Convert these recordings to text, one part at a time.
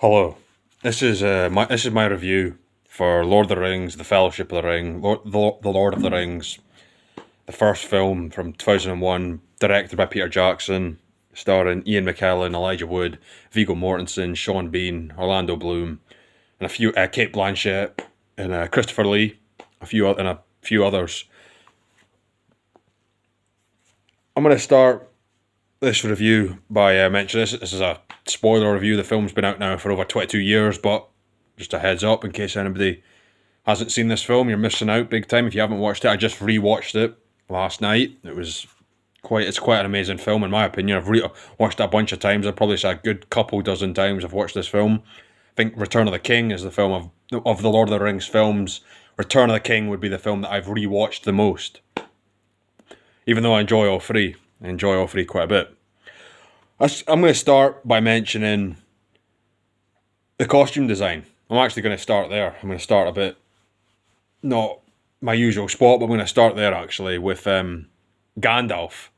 Hello. This is my review for Lord of the Rings, The Fellowship of the Ring, the Lord of the Rings, the first film from 2001, directed by Peter Jackson, starring Ian McKellen, Elijah Wood, Viggo Mortensen, Sean Bean, Orlando Bloom, and a few Kate Blanchett and Christopher Lee, a few others. I'm going to start this review by mentioning this is a spoiler review. The film's been out now for over 22 years, but just a heads up in case anybody hasn't seen this film, you're missing out big time if you haven't watched it. I just rewatched it last night. It's quite an amazing film in my opinion. Watched it a bunch of times. I'd probably say a good couple dozen times I've watched this film. I think Return of the King is the film of the Lord of the Rings films. Return of the King would be the film that I've rewatched the most. Even though I enjoy all three. I enjoy all three quite a bit. I'm going to start by mentioning the costume design. I'm actually going to start there. I'm going to start a bit, not my usual spot, but I'm going to start there actually with Gandalf.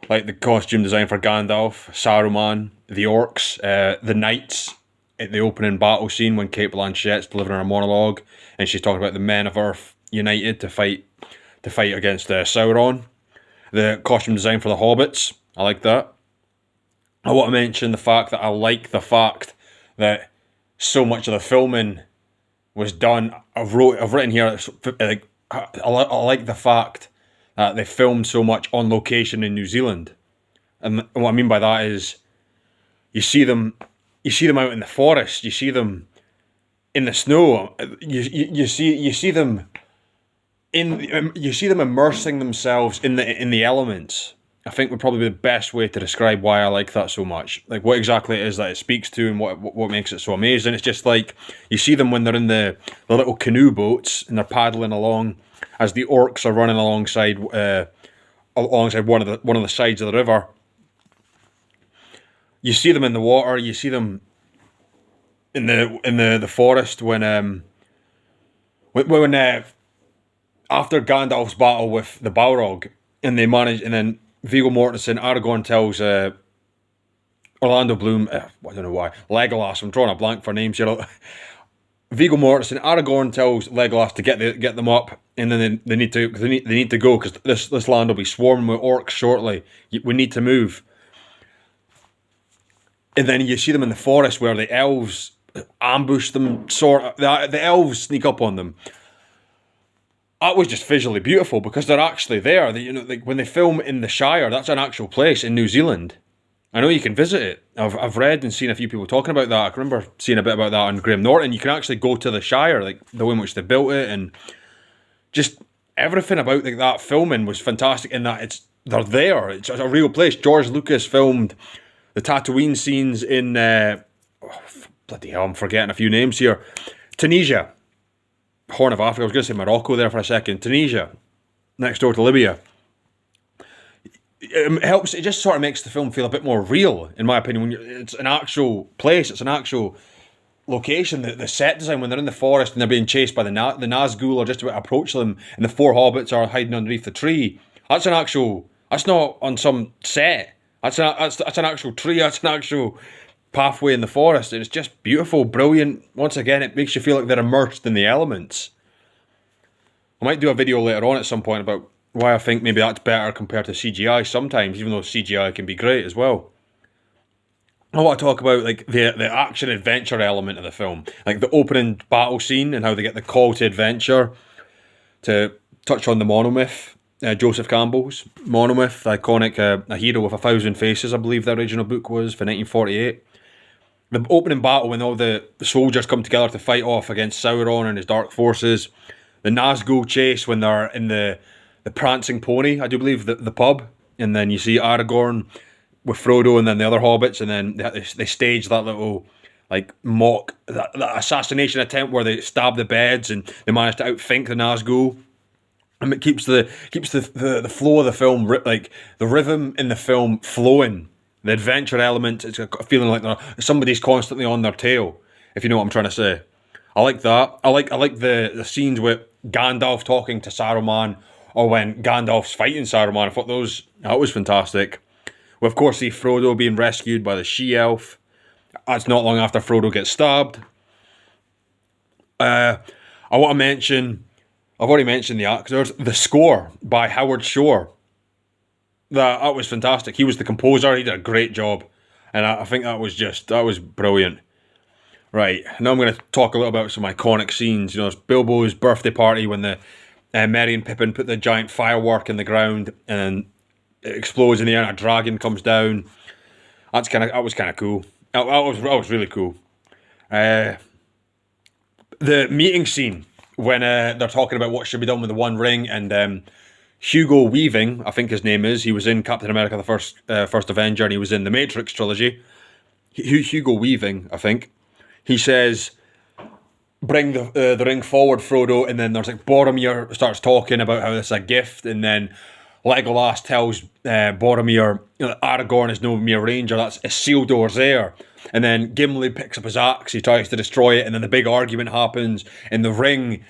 Like the costume design for Gandalf, Saruman, the orcs, the knights at the opening battle scene when Kate Blanchett's delivering her monologue and she's talking about the men of Earth united to fight against Sauron. The costume design for the hobbits, I like that. I want to mention the fact that I like the fact that so much of the filming was done. I've written here, like, I like the fact that they filmed so much on location in New Zealand. And what I mean by that is you see them out in the forest, you see them in the snow, you see them immersing themselves in the elements. I think would probably be the best way to describe why I like that so much. Like what exactly it is that it speaks to and what makes it so amazing. It's just like you see them when they're in the little canoe boats and they're paddling along as the orcs are running alongside one of the sides of the river. You see them in the water. You see them in the forest when after Gandalf's battle with the Balrog and then Viggo Mortensen, Aragorn tells Orlando Bloom, I don't know why, Legolas, I'm drawing a blank for names here. Viggo Mortensen, Aragorn tells Legolas to get them up, and then they need to go because this land will be swarming with orcs shortly. We need to move. And then you see them in the forest where the elves ambush them. The elves sneak up on them. That was just visually beautiful because they're actually there. Like when they film in the Shire, that's an actual place in New Zealand. I know you can visit it. I've read and seen a few people talking about that. I can remember seeing a bit about that on Graham Norton. You can actually go to the Shire, like the way in which they built it, and just everything about that filming was fantastic. In that they're there. It's a real place. George Lucas filmed the Tatooine scenes in bloody hell, I'm forgetting a few names here. Tunisia. Horn of Africa, I was going to say Morocco there for a second. Tunisia, next door to Libya. It helps, it just sort of makes the film feel a bit more real, in my opinion. When it's an actual place, it's an actual location. The set design, when they're in the forest and they're being chased by the Nazgul or just about to approach them, and the four hobbits are hiding underneath the tree, that's not on some set. That's an actual tree, that's an actual pathway in the forest. It's just beautiful, brilliant. Once again, it makes you feel like they're immersed in the elements. I might do a video later on at some point about why I think maybe that's better compared to CGI sometimes, even though CGI can be great as well. I want to talk about like the action adventure element of the film, like the opening battle scene and how they get the call to adventure. To touch on the monomyth, Joseph Campbell's monomyth, the iconic a hero with 1,000 faces, I believe the original book was for 1948. The opening battle when all the soldiers come together to fight off against Sauron and his dark forces. The Nazgul chase when they're in the prancing pony, I do believe, the pub. And then you see Aragorn with Frodo and then the other hobbits. And then they stage that little like mock, that assassination attempt where they stab the beds and they manage to outthink the Nazgul. And it keeps the flow of the film, like the rhythm in the film flowing. The adventure element, it's a feeling like somebody's constantly on their tail, if you know what I'm trying to say. I like that. I like the scenes with Gandalf talking to Saruman, or when Gandalf's fighting Saruman. I thought that was fantastic. We of course see Frodo being rescued by the she-elf, That's not long after Frodo gets stabbed. I want to mention, I've already mentioned the actors, the score by Howard Shore. That was fantastic. He was the composer. He did a great job, and I think that was brilliant. Right, now I'm going to talk a little about some iconic scenes. You know, it's Bilbo's birthday party when the Merry and Pippin put the giant firework in the ground, and it explodes in the air, and a dragon comes down. That was kind of cool. That was really cool. The meeting scene when they're talking about what should be done with the One Ring, and Hugo Weaving, I think his name is. He was in Captain America: The First Avenger, and he was in the Matrix trilogy. Hugo Weaving, I think. He says, "Bring the ring forward, Frodo," and then there's like Boromir starts talking about how this is a gift, and then Legolas tells Boromir, you know, Aragorn is no mere ranger, that's Isildur's heir. And then Gimli picks up his axe, he tries to destroy it, and then the big argument happens, and the ring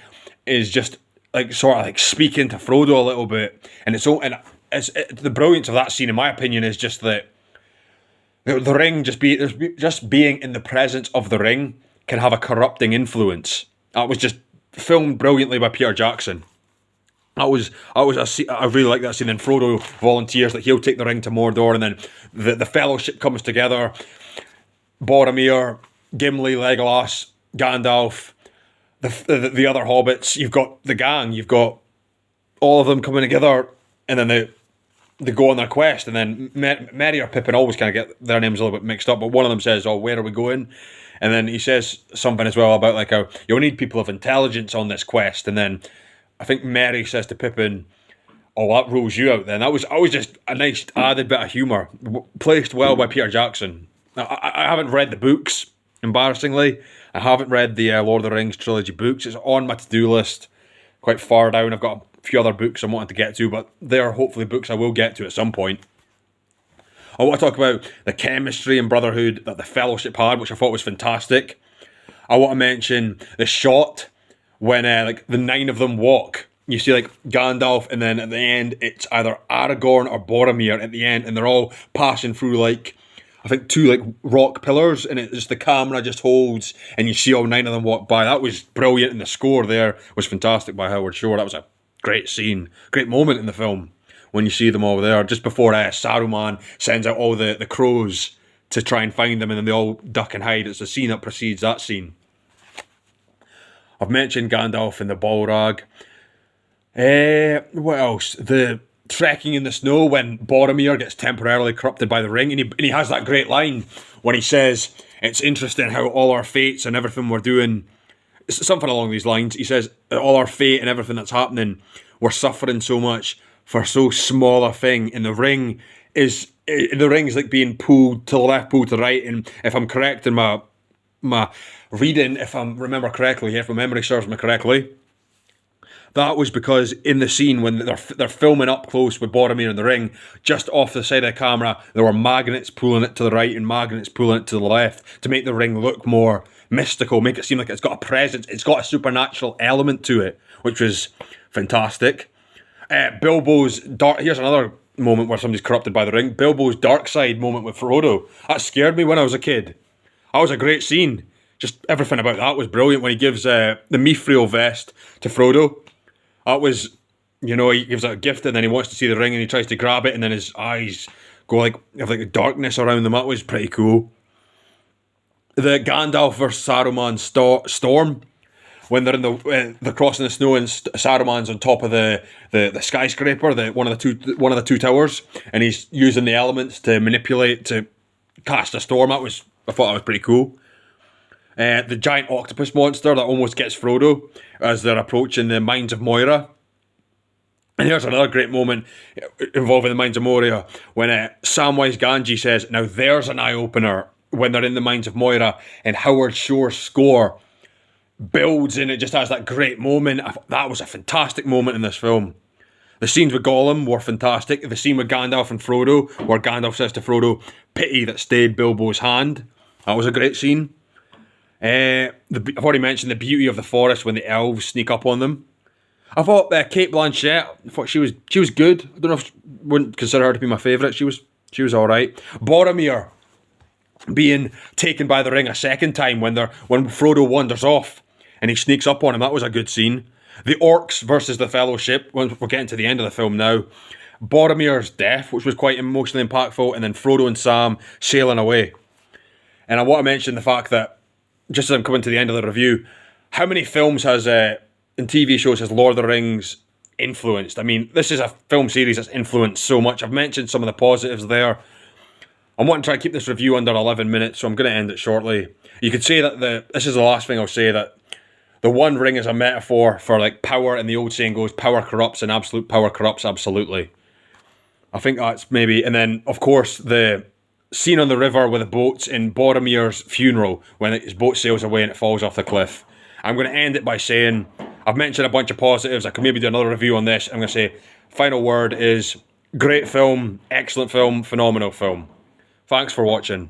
is just like sort of like speaking to Frodo a little bit, and the brilliance of that scene, in my opinion, is just that the ring just being in the presence of the ring can have a corrupting influence. That was just filmed brilliantly by Peter Jackson. I really like that scene. And Frodo volunteers that he'll take the ring to Mordor, and then the Fellowship comes together. Boromir, Gimli, Legolas, Gandalf, the other hobbits. You've got the gang. You've got all of them coming together, and then they go on their quest. And then Merry or Pippin always kind of get their names a little bit mixed up. But one of them says, "Oh, where are we going?" And then he says something as well about like how you'll need people of intelligence on this quest. And then I think Merry says to Pippin, "Oh, that rules you out then." That was just a nice added bit of humour, placed well by Peter Jackson. I haven't read the books, embarrassingly. I haven't read the Lord of the Rings trilogy books. It's on my to-do list, quite far down. I've got a few other books I'm wanting to get to, but they're hopefully books I will get to at some point. I want to talk about the chemistry and brotherhood that the Fellowship had, which I thought was fantastic. I want to mention the shot when like the 9 of them walk. You see like Gandalf, and then at the end it's either Aragorn or Boromir at the end, and they're all passing through like, I think 2 like rock pillars, and it's just the camera just holds, and you see all 9 of them walk by. That was brilliant, and the score there was fantastic by Howard Shore. That was a great scene, great moment in the film when you see them all there, just before Saruman sends out all the crows to try and find them, and then they all duck and hide. It's the scene that precedes that scene. I've mentioned Gandalf and the Balrog. What else? The trekking in the snow when Boromir gets temporarily corrupted by the ring, and he has that great line when he says, "It's interesting how all our fates and everything we're doing," something along these lines. He says, "All our fate and everything that's happening, we're suffering so much for so small a thing, and the ring is like being pulled to the left, pulled to the right." And if I'm correct in my reading, if I remember correctly, if my memory serves me correctly, that was because in the scene when they're filming up close with Boromir and the ring, just off the side of the camera, there were magnets pulling it to the right and magnets pulling it to the left to make the ring look more mystical, make it seem like it's got a presence, it's got a supernatural element to it, which was fantastic. Bilbo's here's another moment where somebody's corrupted by the ring. Bilbo's dark side moment with Frodo. That scared me when I was a kid. That was a great scene. Just everything about that was brilliant when he gives the Mithril vest to Frodo. That was, you know, he gives it a gift and then he wants to see the ring and he tries to grab it and then his eyes go like a darkness around them. That was pretty cool. The Gandalf versus Saruman storm, when they're they're crossing the snow and Saruman's on top of the skyscraper, one of the two towers, and he's using the elements to manipulate to cast a storm. I thought that was pretty cool. The giant octopus monster that almost gets Frodo as they're approaching the Mines of Moria. And here's another great moment involving the Mines of Moria when Samwise Gamgee says, "Now there's an eye-opener," when they're in the Mines of Moira, and Howard Shore's score builds and it just has that great moment. That was a fantastic moment in this film. The scenes with Gollum were fantastic. The scene with Gandalf and Frodo, where Gandalf says to Frodo, "Pity that stayed Bilbo's hand." That was a great scene. I've already mentioned the beauty of the forest when the elves sneak up on them. I thought Cate Blanchett, she was good. I don't know wouldn't consider her to be my favourite. She was all right. Boromir. being taken by the ring a second time when Frodo wanders off and he sneaks up on him. That was a good scene. The orcs versus the Fellowship, when we're getting to the end of the film now. Boromir's death, which was quite emotionally impactful, and then Frodo and Sam sailing away. And I want to mention the fact that, just as I'm coming to the end of the review, how many films has, and TV shows has Lord of the Rings influenced? I mean, this is a film series that's influenced so much. I've mentioned some of the positives there. I'm wanting to try and keep this review under 11 minutes, so I'm going to end it shortly. You could say that this is the last thing I'll say, that the One Ring is a metaphor for like power, and the old saying goes, power corrupts and absolute power corrupts absolutely. I think that's maybe, and then of course the scene on the river with the boats in Boromir's funeral when his boat sails away and it falls off the cliff. I'm going to end it by saying, I've mentioned a bunch of positives, I could maybe do another review on this. I'm going to say, final word is, great film, excellent film, phenomenal film. Thanks for watching.